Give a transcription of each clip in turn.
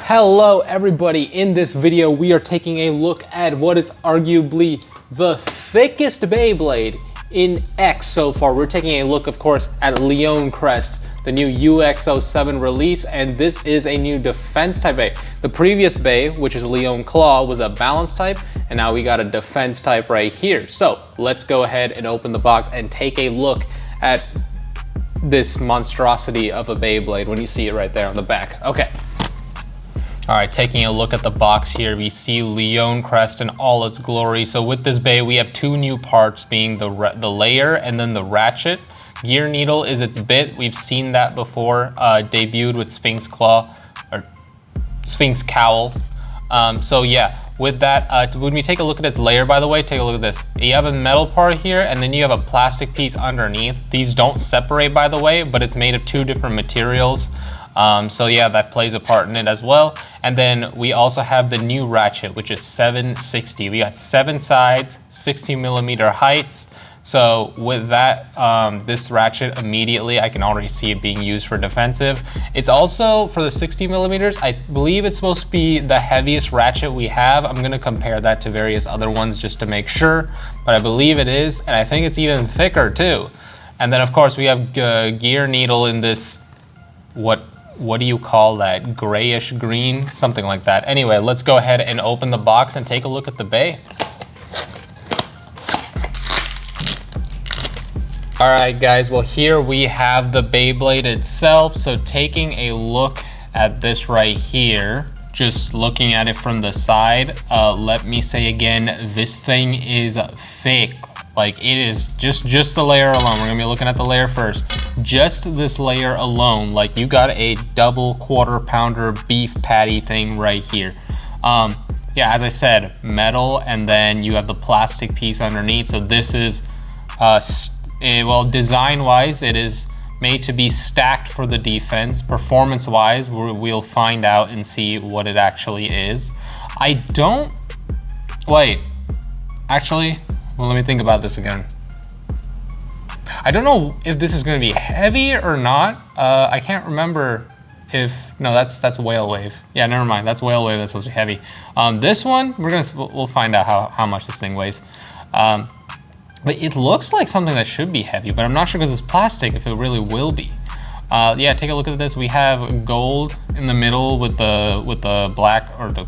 Hello everybody, in this video we are taking a look at what is arguably the thickest Beyblade in X so far. We're taking a look, of course, at Leone Crest, the new UX07 release, and this is a new defense type Bay. The previous Bay, which is Leone Claw, was a balance type, and now we got a defense type right here. So let's go ahead and open the box and take a look at this monstrosity of a Beyblade when you see it right there on the back. Okay. All right, taking a look at the box here, we see Leone Crest in all its glory. So with this Bay, we have two new parts, being the layer and then the ratchet. Gear needle is its bit. We've seen that before, debuted with Sphinx Claw, or Sphinx Cowl. So yeah, with that, when we take a look at its layer, by the way, take a look at this. You have a metal part here, and then you have a plastic piece underneath. These don't separate, by the way, but it's made of two different materials. So yeah, that plays a part in it as well. And then we also have the new ratchet, which is 760. We got 7 sides, 60mm heights. So with that, this ratchet immediately, I can already see it being used for defensive. It's also, for the 60mm, I believe it's supposed to be the heaviest ratchet we have. I'm gonna compare that to various other ones just to make sure, but I believe it is, and I think it's even thicker too. And then of course we have gear needle in this, what do you call that? Grayish green, something like that. Anyway, let's go ahead and open the box and take a look at the Bay. All right, guys, well, here we have the Beyblade itself. So taking a look at this right here, just looking at it from the side, let me say again, this thing is thick. Like, it is just the layer alone. We're gonna be looking at the layer first. Just this layer alone, like, you got a double quarter-pounder beef patty thing right here. Yeah, as I said, metal, and then you have the plastic piece underneath. So this is, well, design-wise, it is made to be stacked for the defense. Performance-wise, we'll find out and see what it actually is. I don't, wait, actually, well, let me think about this again. I don't know if this is going to be heavy or not. I can't remember if, no, that's Whale Wave. Yeah, never mind, that's Whale Wave, that's supposed to be heavy. This one, we'll find out how much this thing weighs. But it looks like something that should be heavy, but I'm not sure because it's plastic if it really will be. Yeah, take a look at this. We have gold in the middle with the black, or the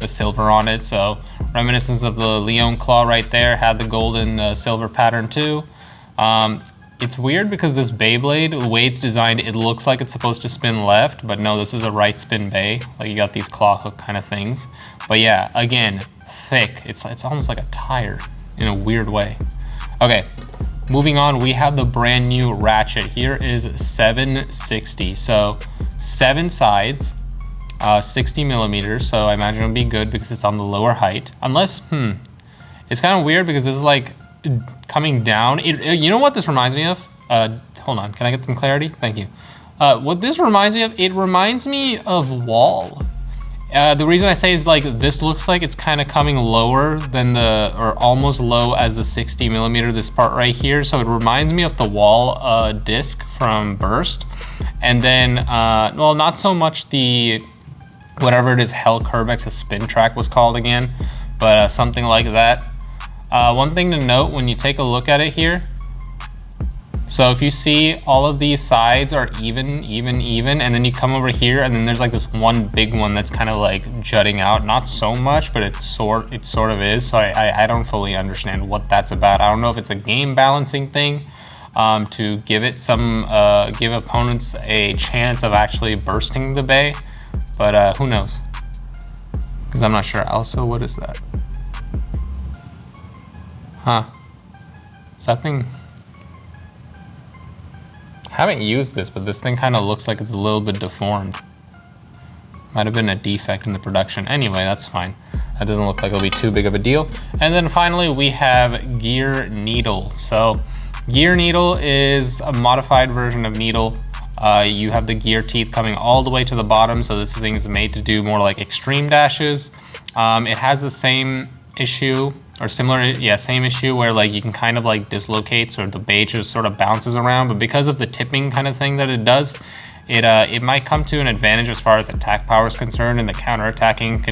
silver on it. So reminiscence of the Leone Claw right there, had the gold and silver pattern too. It's weird because this Beyblade, the way it's designed, it looks like it's supposed to spin left, but no, this is a right spin Bay. Like, you got these claw hook kind of things. But yeah, again, thick. It's almost like a tire in a weird way. Okay, moving on, we have the brand new ratchet. Here is 760. So 7 sides, 60mm, so I imagine it'll be good because it's on the lower height. Unless, it's kind of weird because this is like coming down. You know what this reminds me of? Hold on, can I get some clarity? Thank you. What this reminds me of, it reminds me of Wall. The reason I say is, like, this looks like it's kind of coming lower than or almost low as the 60mm, this part right here. So it reminds me of the Wall disc from Burst. And then, well, not so much the, whatever it is, Hell Curvex, a spin track was called again, but something like that. One thing to note when you take a look at it here, so if you see all of these sides are even, and then you come over here and then there's like this one big one that's kind of like jutting out, not so much, but it sort of is. So I don't fully understand what that's about. I don't know if it's a game balancing thing, to give it some, give opponents a chance of actually bursting the Bay, but who knows? Because I'm not sure. Also, what is that? Huh? Is that thing? I haven't used this, but this thing kind of looks like it's a little bit deformed. Might have been a defect in the production. Anyway, that's fine. That doesn't look like it'll be too big of a deal. And then finally, we have gear needle. So gear needle is a modified version of needle. You have the gear teeth coming all the way to the bottom. So this thing is made to do more like extreme dashes. It has the same issue, or similar, yeah, same issue, where like you can kind of like dislocate, or the Bay just sort of bounces around, but because of the tipping kind of thing that it does, it might come to an advantage as far as attack power is concerned and the counterattacking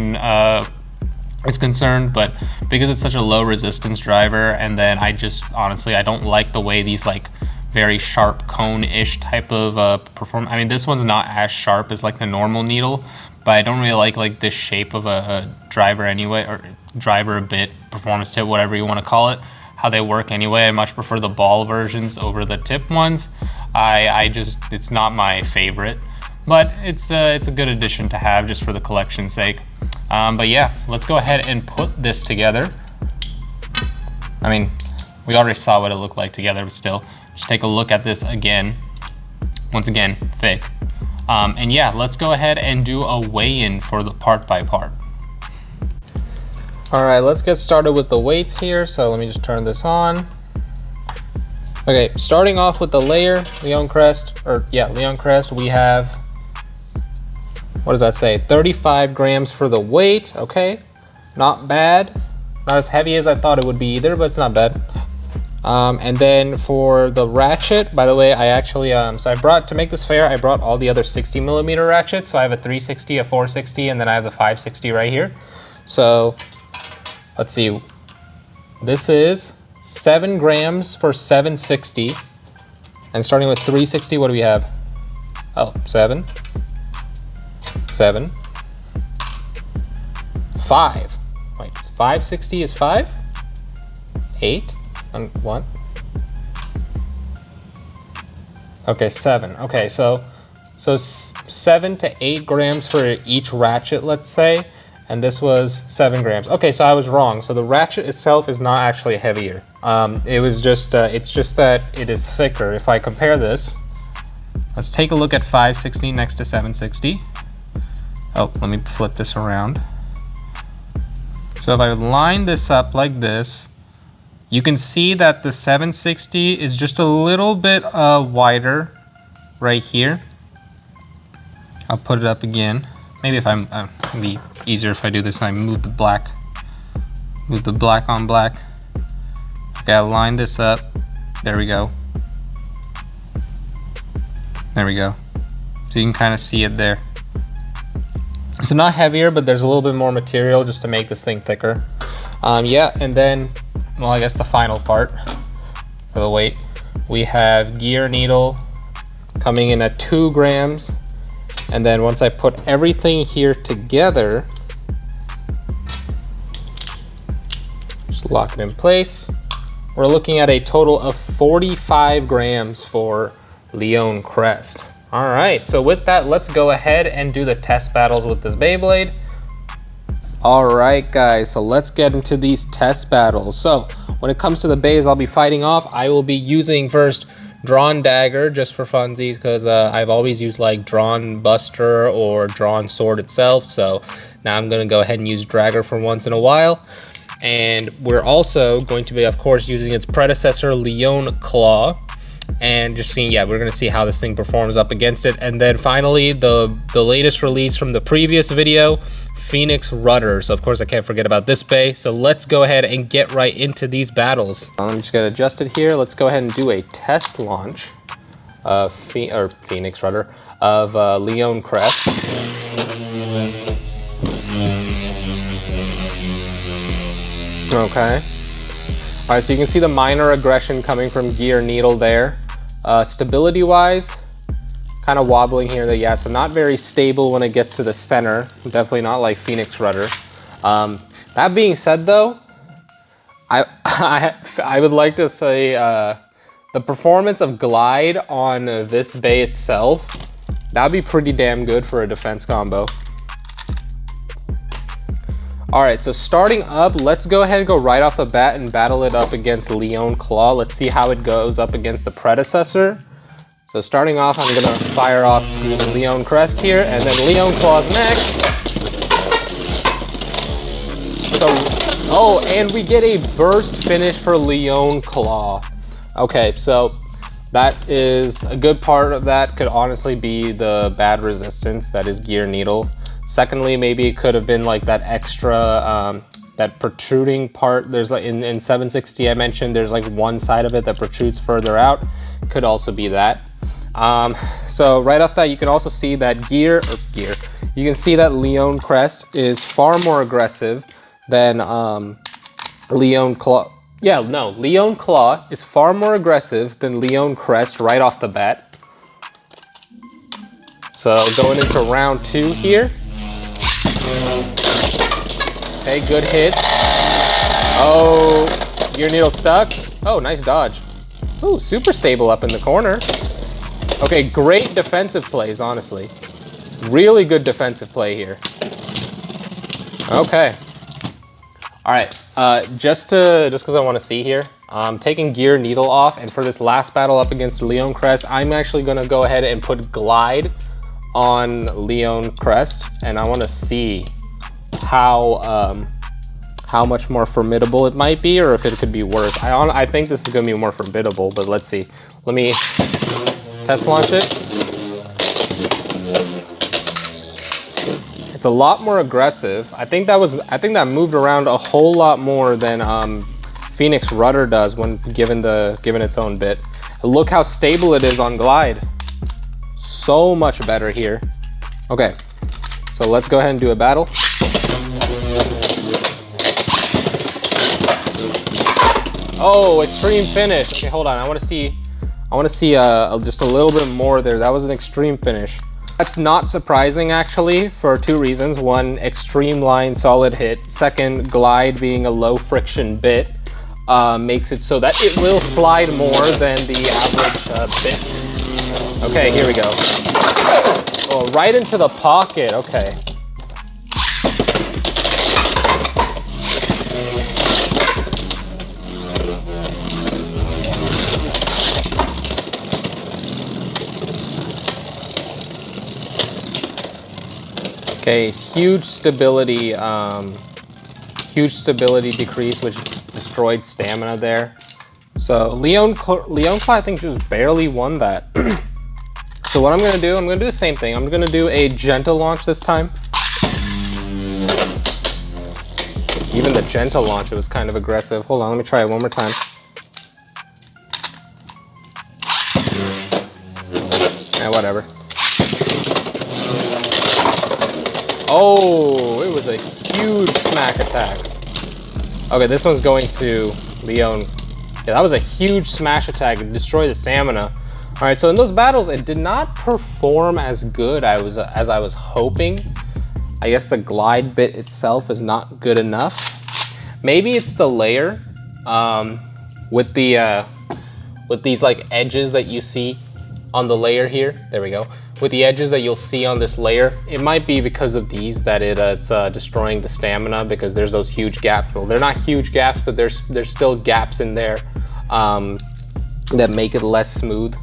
is concerned, but because it's such a low resistance driver, and then I just honestly I don't like the way these like very sharp cone-ish type of perform. I mean, this one's not as sharp as like the normal needle, but I don't really like this shape of a driver anyway, or driver bit, performance tip, whatever you want to call it, how they work anyway. I much prefer the ball versions over the tip ones. I just, it's not my favorite, but it's a good addition to have just for the collection's sake. But yeah, let's go ahead and put this together. I mean, we already saw what it looked like together, but still, just take a look at this again. Once again, THICC. And yeah, let's go ahead and do a weigh-in for the part by part. All right, let's get started with the weights here. So let me just turn this on. Okay, starting off with the layer, Leone Crest, Leone Crest, we have, what does that say? 35 grams for the weight, okay. Not bad. Not as heavy as I thought it would be either, but it's not bad. And then for the ratchet, by the way, I actually, so I brought, to make this fair, I brought all the other 60 millimeter ratchets. So I have a 360, a 460, and then I have the 560 right here. So let's see, this is 7 grams for 760. And starting with 360, what do we have? Oh, 7, 7, 5. Wait, 560 is 5? 8? And 1? Okay, 7. Okay, so 7 to 8 grams for each ratchet, let's say, and this was 7 grams. Okay, so I was wrong. So the ratchet itself is not actually heavier. It was just, it's just that it is thicker. If I compare this, let's take a look at 560 next to 760. Oh, let me flip this around. So if I line this up like this, you can see that the 760 is just a little bit wider right here. I'll put it up again. Maybe if I'm, it'd be easier if I do this and I move the black on black. Okay, I'll line this up. There we go. There we go. So you can kind of see it there. So not heavier, but there's a little bit more material just to make this thing thicker. Yeah, and then, well, I guess the final part for the weight, we have gear needle coming in at 2 grams. And then once I put everything here together, just lock it in place, we're looking at a total of 45 grams for Leone Crest. All right, so with that, let's go ahead and do the test battles with this Beyblade. All right, guys, so let's get into these test battles. So when it comes to the bays I'll be fighting off, I will be using first drawn dagger just for funsies, because I've always used like drawn buster or drawn sword itself. So now I'm gonna go ahead and use dagger for once in a while. And we're also going to be, of course, using its predecessor, Leone Claw. And just seeing, yeah, we're gonna see how this thing performs up against it. And then finally, the latest release from the previous video, Phoenix Rudder. So of course I can't forget about this bay. So let's go ahead and get right into these battles. I'm just gonna adjust it here. Let's go ahead and do a test launch of Phoenix Rudder of Leone Crest. Okay. All right, so you can see the minor aggression coming from gear needle there. Stability wise, kind of wobbling here. Yeah, so not very stable when it gets to the center. Definitely not like Phoenix Rudder. That being said though, I would like to say the performance of glide on this bay itself, that'd be pretty damn good for a defense combo. All right, so starting up, let's go ahead and go right off the bat and battle it up against Leone Claw. Let's see how it goes up against the predecessor. So starting off, I'm gonna fire off Leone Crest here, and then Leone Claw's next. So, oh, and we get a burst finish for Leone Claw. Okay, so that is a good part of that could honestly be the bad resistance that is gear needle. Secondly, maybe it could have been like that extra, that protruding part. There's like in 760 I mentioned, there's like one side of it that protrudes further out. Could also be that. So right off that, you can also see that you can see that Leone Crest is far more aggressive than Leone Claw. Yeah, no, Leone Claw is far more aggressive than Leone Crest right off the bat. So going into round 2 here. Okay, good hits. Oh, gear needle stuck. Oh, nice dodge. Ooh, super stable up in the corner. Okay, great defensive plays, honestly. Really good defensive play here. Okay. All right, just because I want to see here, I'm taking gear needle off, and for this last battle up against Leone Crest, I'm actually going to go ahead and put glide on Leone Crest, and I want to see how much more formidable it might be, or if it could be worse. I think this is going to be more formidable, but let's see. Let me test launch it. It's a lot more aggressive. I think that moved around a whole lot more than Phoenix Rudder does when given its own bit. Look how stable it is on glide. So much better here. Okay, so let's go ahead and do a battle. Oh, extreme finish. Okay, hold on. I want to see just a little bit more there. That was an extreme finish. That's not surprising, actually, for 2 reasons. 1, extreme line solid hit. 2nd, glide being a low friction bit makes it so that it will slide more than the average bit. Okay, here we go. Oh, right into the pocket. Okay. Okay, huge stability decrease, which destroyed stamina there. So Leone Claw, I think, just barely won that. So what I'm gonna do the same thing. I'm gonna do a gentle launch this time. Even the gentle launch, it was kind of aggressive. Hold on, let me try it one more time. Whatever. Oh, it was a huge smack attack. Okay, this one's going to Leone. Yeah, that was a huge smash attack. It destroyed the stamina. All right, so in those battles, it did not perform as good as I was hoping. I guess the glide bit itself is not good enough. Maybe it's the layer with these like edges that you see on the layer here. There we go. With the edges that you'll see on this layer, it might be because of these that it's destroying the stamina, because there's those huge gaps. Well, they're not huge gaps, but there's still gaps in there that make it less smooth.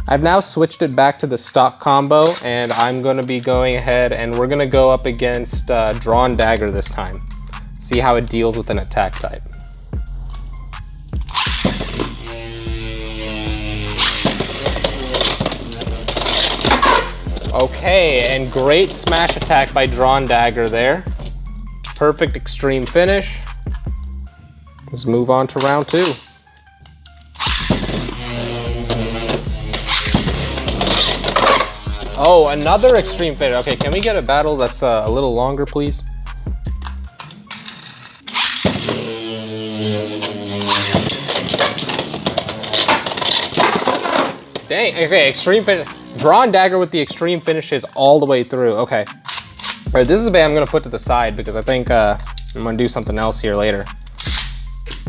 I've now switched it back to the stock combo, and I'm going to be going ahead and we're going to go up against Drawn Dagger this time. See how it deals with an attack type. Okay, and great smash attack by Drawn Dagger there. Perfect extreme finish. Let's move on to round 2. Oh, another extreme finish. Okay, can we get a battle that's a little longer, please? Dang, okay, extreme finish. Drawn Dagger with the extreme finishes all the way through. Okay. All right, this is a bay I'm gonna put to the side because I think I'm gonna do something else here later.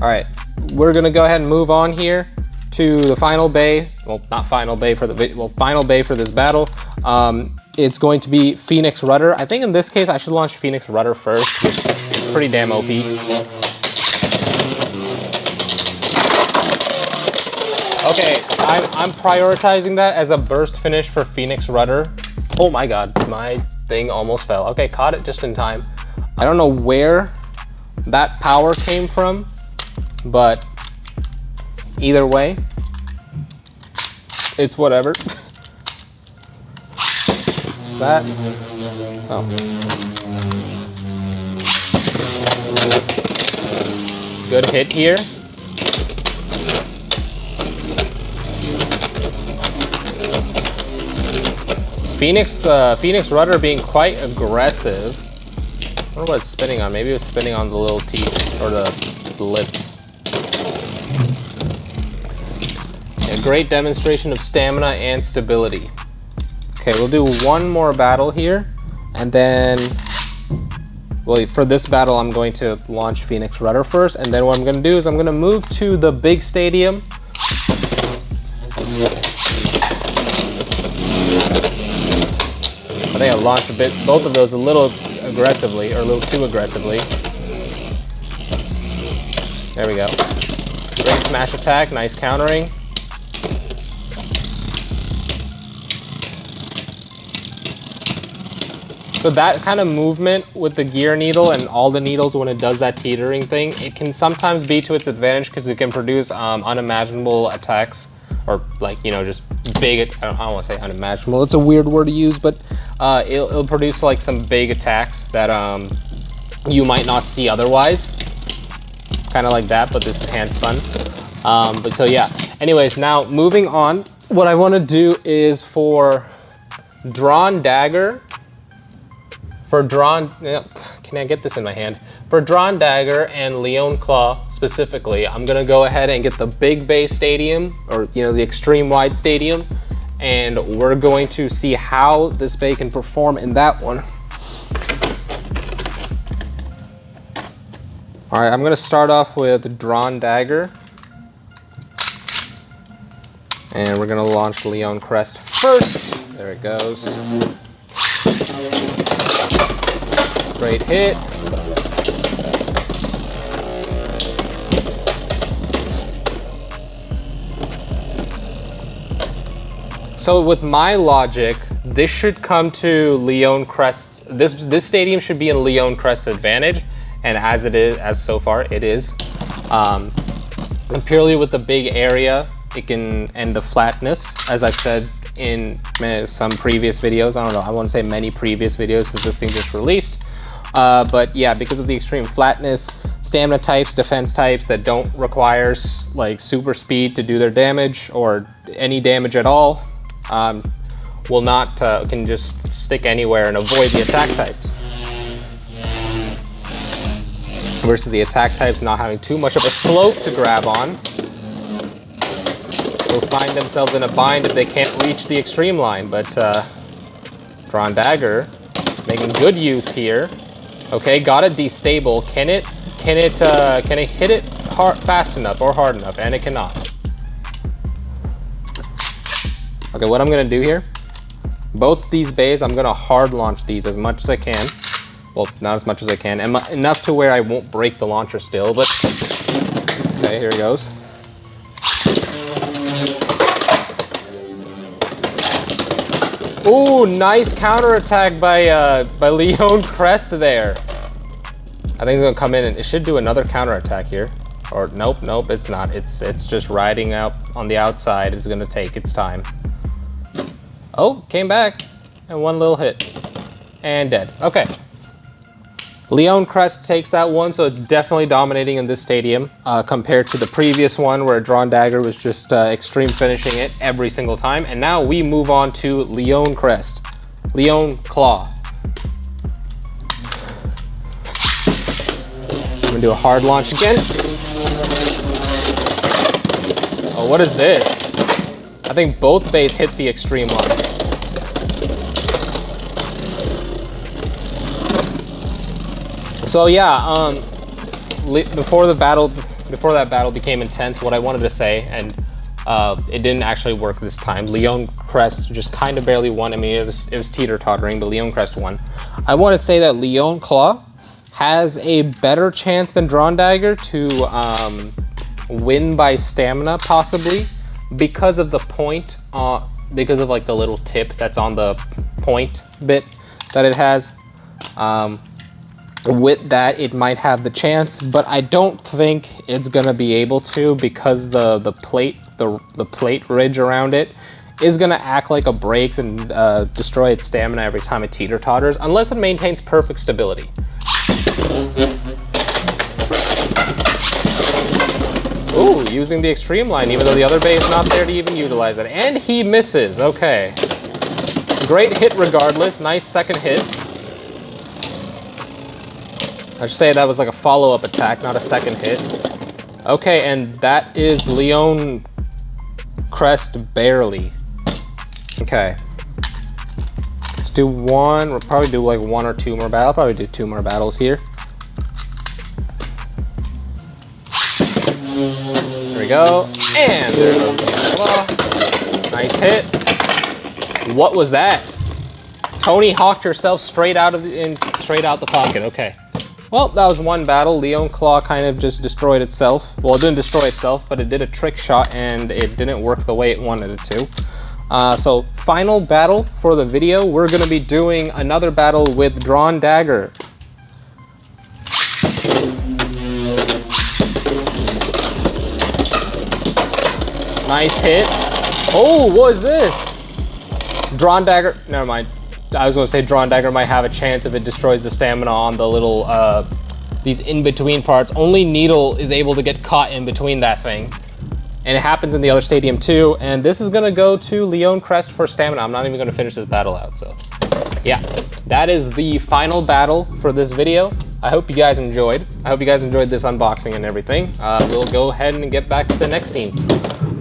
All right, we're gonna go ahead and move on here to the final bay. Well, not final bay for final bay for this battle. It's going to be Phoenix Rudder. I think in this case I should launch Phoenix Rudder first, which is pretty damn OP. Okay, I'm prioritizing that as a burst finish for Phoenix Rudder. Oh my god, my thing almost fell. Okay, caught it just in time. I don't know where that power came from, but either way, it's whatever. Is that? Oh. Good hit here. Phoenix rudder being quite aggressive. I wonder what it's spinning on. Maybe it's spinning on the little teeth or the lips. A great demonstration of stamina and stability. Okay, we'll do one more battle here, and then, well, for this battle, I'm going to launch Phoenix rudder first, and then what I'm going to do is I'm going to move to the big stadium. I think I launched both of those a little aggressively, or a little too aggressively. There we go. Great smash attack, nice countering. So that kind of movement with the gear needle and all the needles when it does that teetering thing, it can sometimes be to its advantage because it can produce unimaginable attacks, or like, you know, just big, I don't want to say unimaginable, it's a weird word to use, but it'll produce like some big attacks that you might not see otherwise. Kind of like that, but this is hand spun. But so yeah, anyways, now moving on, what I want to do is for Drawn Dagger, can I get this in my hand? For Drawn Dagger and Leone Claw specifically, I'm gonna go ahead and get the big bay stadium, or you know, the extreme wide stadium, and we're going to see how this bay can perform in that one. All right, I'm gonna start off with Drawn Dagger, and we're gonna launch Leone Crest first. There it goes. Great hit. So with my logic, this should come to Leone Crest's, this stadium should be in Leone Crest's advantage, and as it is, as so far it is. And purely with the big area, it can, and the flatness, as I've said in some previous videos, I don't know, I won't say many previous videos since this thing just released. But yeah, because of the extreme flatness, stamina types, defense types that don't require like super speed to do their damage or any damage at all, will not, can just stick anywhere and avoid the attack types. Versus the attack types not having too much of a slope to grab on, will find themselves in a bind if they can't reach the extreme line. But Drawn Dagger making good use here. Okay, got it destable. Can it hit it fast enough or hard enough? And it cannot. Okay, what I'm gonna do here, both these bays, I'm gonna hard launch these as much as I can. Well, not as much as I can, enough to where I won't break the launcher still, but okay, here it goes. Ooh, nice counterattack by Leone Crest there. I think it's gonna come in and it should do another counterattack here. Or nope, it's not. It's just riding up on the outside. It's gonna take its time. Oh, came back and one little hit and dead. Okay. Leone Crest takes that one, so it's definitely dominating in this stadium compared to the previous one where Drawn Dagger was just extreme finishing it every single time. And now we move on to Leone Crest. Leone Claw. I'm gonna do a hard launch again. Oh, what is this? I think both bays hit the extreme line. So yeah, before that battle became intense, what I wanted to say, and it didn't actually work this time. Leone Crest just kind of barely won. I mean, it was teeter-tottering, but Leone Crest won. I want to say that Leone Claw has a better chance than Drawn Dagger to win by stamina, possibly, because of the point, because of like the little tip that's on the point bit that it has. With that, it might have the chance, but I don't think it's gonna be able to, because the plate ridge around it is gonna act like a brakes and destroy its stamina every time it teeter-totters, unless it maintains perfect stability. Ooh, using the extreme line, even though the other bay is not there to even utilize it. And he misses, okay. Great hit regardless. Nice second hit. I should say that was like a follow-up attack, not a second hit. Okay, and that is Leone Crest barely. Okay. Let's do one. We'll probably do like one or two more battles. I'll probably do two more battles here. There we go. And there goes the claw. Nice hit. What was that? Tony hawked herself straight out the pocket. Okay. Well, that was one battle. Leone Claw kind of just destroyed itself. Well, it didn't destroy itself, but it did a trick shot and it didn't work the way it wanted it to. So final battle for the video, we're gonna be doing another battle with Drawn Dagger. Nice hit. Oh, what is this? Drawn Dagger, never mind. I was gonna say Drawn Dagger might have a chance if it destroys the stamina on the little, these in-between parts. Only Needle is able to get caught in between that thing. And it happens in the other stadium too. And this is gonna go to Leone Crest for stamina. I'm not even gonna finish this battle out, so. Yeah, that is the final battle for this video. I hope you guys enjoyed. I hope you guys enjoyed this unboxing and everything. We'll go ahead and get back to the next scene.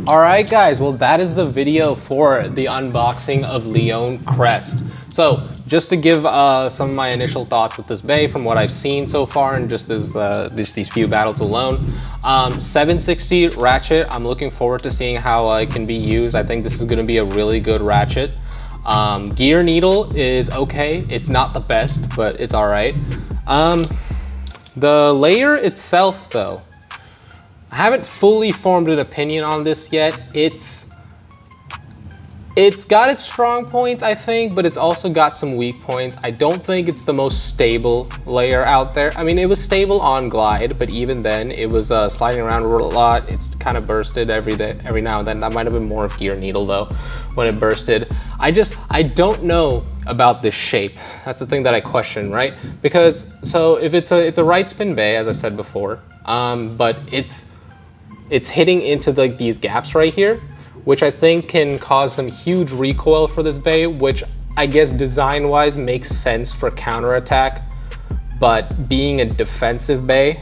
All right, guys, well, that is the video for the unboxing of Leone Crest. So just to give some of my initial thoughts with this bay from what I've seen so far and just these few battles alone. 760 ratchet, I'm looking forward to seeing how it can be used. I think this is gonna be a really good ratchet. Gear Needle is okay. It's not the best, but it's all right. The layer itself though, I haven't fully formed an opinion on this yet. It's got its strong points, I think, but it's also got some weak points. I don't think it's the most stable layer out there. I mean, it was stable on glide, but even then, it was sliding around a lot. It's kind of bursted every now and then. That might have been more of Gear Needle though, when it bursted. I don't know about this shape. That's the thing that I question, right? Because, so if it's a right spin bay, as I've said before, but it's hitting into these gaps right here, which I think can cause some huge recoil for this bay, which I guess design-wise makes sense for counterattack, but being a defensive bay,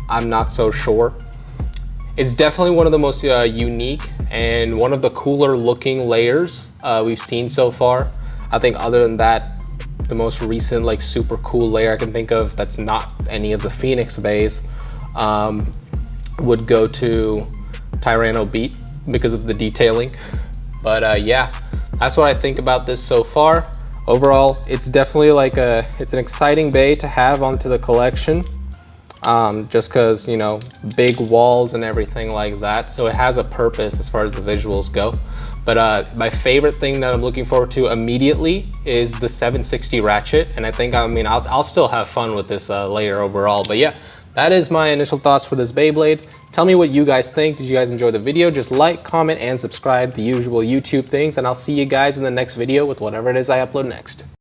I'm not so sure. It's definitely one of the most unique and one of the cooler looking layers we've seen so far. I think other than that, the most recent like super cool layer I can think of that's not any of the Phoenix bays would go to Tyranno Beat, because of the detailing. But yeah, that's what I think about this so far. Overall, it's definitely like it's an exciting bay to have onto the collection, just because, you know, big walls and everything like that. So it has a purpose as far as the visuals go. But my favorite thing that I'm looking forward to immediately is the 760 ratchet. And I think, I mean, I'll still have fun with this layer overall. But yeah, that is my initial thoughts for this Beyblade. Tell me what you guys think. Did you guys enjoy the video? Just like, comment, and subscribe, the usual YouTube things, and I'll see you guys in the next video with whatever it is I upload next.